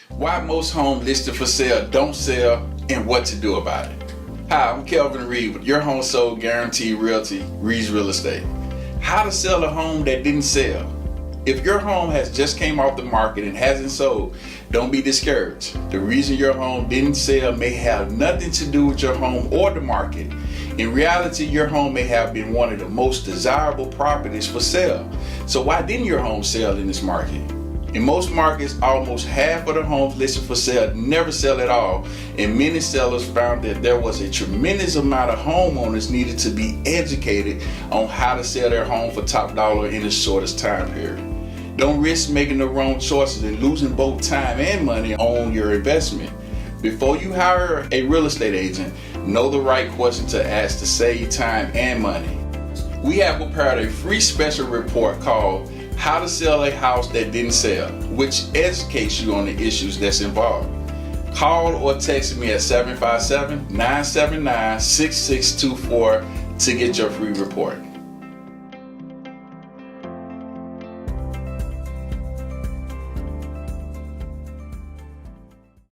Why most homes listed for sale don't sell and what to do about it. Hi, I'm Kelvin Reed with Your Home Sold Guaranteed Realty, Reed's Real Estate. How to sell a home that didn't sell. If your home has just came off the market and hasn't sold, don't be discouraged. The reason your home didn't sell may have nothing to do with your home or the market. In reality, your home may have been one of the most desirable properties for sale. So why didn't your home sell in this market? In most markets, almost half of the homes listed for sale never sell at all, and many sellers found that there was a tremendous amount of homeowners needed to be educated on how to sell their home for top dollar in the shortest time period. Don't risk making the wrong choices and losing both time and money on your investment. Before you hire a real estate agent, know the right question to ask to save time and money. We have prepared a free special report called How to Sell a House That Didn't Sell, which educates you on the issues that's involved. Call or text me at 757-979-6624 to get your free report.